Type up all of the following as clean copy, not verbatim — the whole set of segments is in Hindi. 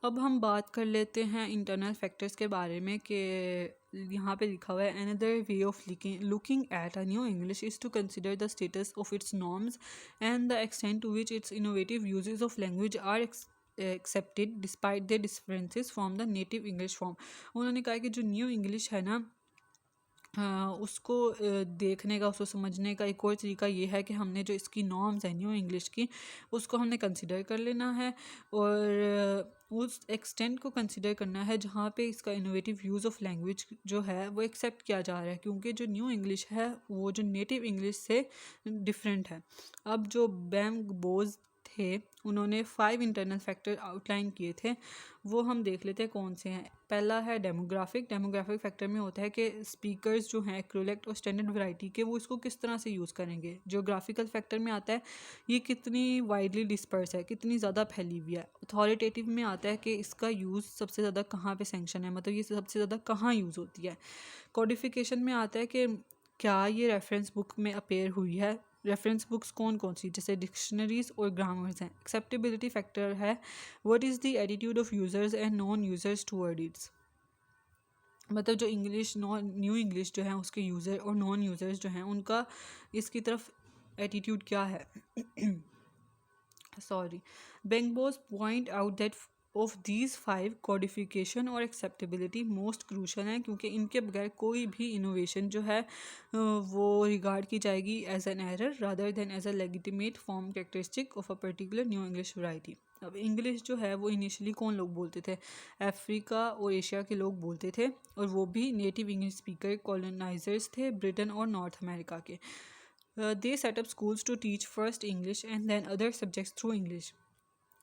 अब हम बात कर लेते हैं इंटरनल फैक्टर्स के बारे में कि यहाँ पे लिखा हुआ है another way of looking at a new English is to consider the status of its norms and the extent to which its innovative uses of language are accepted despite the differences from the native English form. उन्होंने कहा कि जो न्यू इंग्लिश है ना, उसको देखने का, उसको समझने का एक और तरीका ये है कि हमने जो इसकी नॉर्म्स हैं न्यू इंग्लिश की, उसको हमने कंसिडर कर लेना है और उस एक्सटेंट को कंसिडर करना है जहाँ पे इसका इनोवेटिव यूज़ ऑफ लैंग्वेज जो है वो एक्सेप्ट किया जा रहा है, क्योंकि जो न्यू इंग्लिश है वो जो नेटिव इंग्लिश से डिफरेंट है। अब जो बैंग बोज थे उन्होंने 5 इंटरनल फैक्टर आउटलाइन किए थे, वो हम देख लेते हैं कौन से हैं। पहला है डेमोग्राफिक फैक्टर में होता है कि स्पीकर्स जो हैं एक्रोलेक्ट और स्टैंडर्ड वैरायटी के, वो इसको किस तरह से यूज़ करेंगे। ज्योग्राफिकल फैक्टर में आता है ये कितनी वाइडली डिस्पर्स है, कितनी ज़्यादा फैली हुई है। अथॉरिटेटिव में आता है कि इसका यूज़ सबसे ज़्यादा कहाँ पे सैंक्शन है, मतलब ये सबसे ज़्यादा कहाँ यूज़ होती है। कोडिफिकेशन में आता है कि क्या ये रेफरेंस बुक में अपेयर हुई है। रेफरेंस बुक्स कौन कौन सी, जैसे डिक्शनरीज और ग्रामर्स हैं। एक्सेप्टेबिलिटी फैक्टर है what is the attitude of users and non users toward it's, मतलब जो इंग्लिश न्यू इंग्लिश जो है उसके यूज़र और नॉन यूज़र्स जो हैं उनका इसकी तरफ एटीट्यूड क्या है। Sorry, Bamgbose point out that of these 5 codification और एक्सेप्टेबिलिटी मोस्ट क्रूशल हैं, क्योंकि इनके बगैर कोई भी इनोवेशन जो है वो रिगार्ड की जाएगी as an error rather than as a legitimate form characteristic of a particular new English variety. अब इंग्लिश जो है वो इनिशियली कौन लोग बोलते थे, अफ्रीका और एशिया के लोग बोलते थे, और वो भी नेटिव इंग्लिश स्पीकर कॉलोनाइजर्स थे ब्रिटेन और नॉर्थ अमेरिका के। They set up schools to teach first English and then other subjects through English.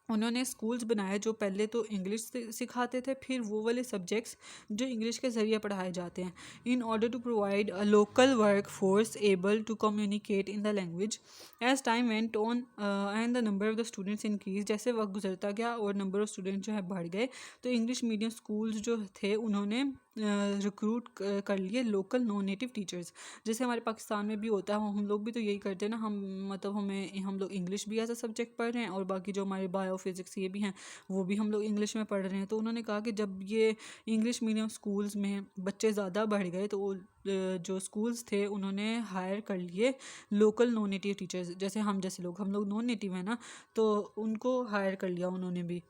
उन्होंने स्कूल्स बनाए जो पहले तो इंग्लिश सिखाते थे, फिर वो वाले सब्जेक्ट्स जो इंग्लिश के ज़रिए पढ़ाए जाते हैं, in order to provide a local work force able to communicate in the language. As time went on and the number of the students increase, जैसे वक्त गुजरता गया और नंबर ऑफ स्टूडेंट्स जो है बढ़ गए, तो इंग्लिश मीडियम स्कूल्स जो थे उन्होंने रिक्रूट कर लिए लोकल नॉन नेटिव टीचर्स। जैसे हमारे पाकिस्तान में भी होता है, हम लोग भी तो यही करते हैं ना, हम मतलब हम लोग इंग्लिश भी एज अ सब्जेक्ट पढ़ रहे हैं और बाकी जो हमारे बायो फिज़िक्स ये भी हैं वो भी हम लोग इंग्लिश में पढ़ रहे हैं। तो उन्होंने कहा कि जब ये इंग्लिश मीडियम स्कूल्स में बच्चे ज़्यादा बढ़ गए तो जो स्कूल्स थे उन्होंने हायर कर लिए लोकल नॉन नेटिव टीचर्स, जैसे हम लोग नॉन नेटिव हैं ना, तो उनको हायर कर लिया उन्होंने भी।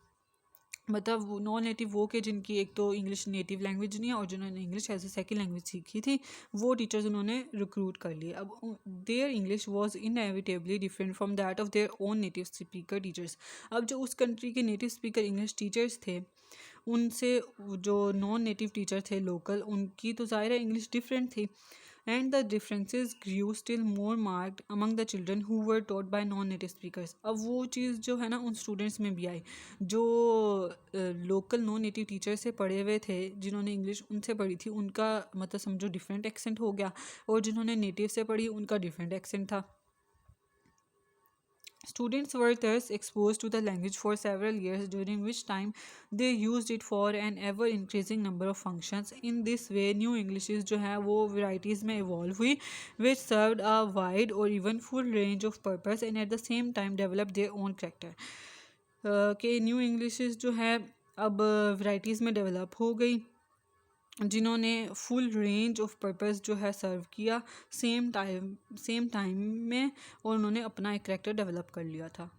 मतलब नॉन नेटिव वो के जिनकी एक तो इंग्लिश नेटिव लैंग्वेज नहीं है और जिन्होंने English as a second language सीखी थी, वो टीचर्स उन्होंने रिक्रूट कर लिए। अब their English was inevitably different from that of their own native speaker teachers. अब जो उस कंट्री के नेटिव स्पीकर इंग्लिश टीचर्स थे उनसे जो नॉन नेटिव टीचर थे लोकल, उनकी तो ज़ाहिर है इंग्लिश डिफरेंट थी। And the differences Guru still more marked among the children who were taught by non native speakers. अब वो चीज़ जो है ना उन स्टूडेंट्स में भी आई जो लोकल नॉन नेटिव टीचर से पढ़े हुए थे, जिन्होंने इंग्लिश उनसे पढ़ी थी, उनका मतलब समझो डिफरेंट एक्सेंट हो गया, और जिन्होंने नेटिव से पढ़ी उनका डिफरेंट एक्सेंट था। Students were thus exposed to the language for several years, during which time they used it for an ever increasing number of functions. In this way, new Englishes जो है वो varieties में evolve हुई, which served a wide or even full range of purpose and at the same time developed their own character. कि न्यू इंग्लिशेस जो है अब वैराइटीज़ में डेवलप हो गई, जिन्होंने फुल रेंज ऑफ पर्पस जो है सर्व किया सेम टाइम में, और उन्होंने अपना एक करैक्टर डेवलप कर लिया था।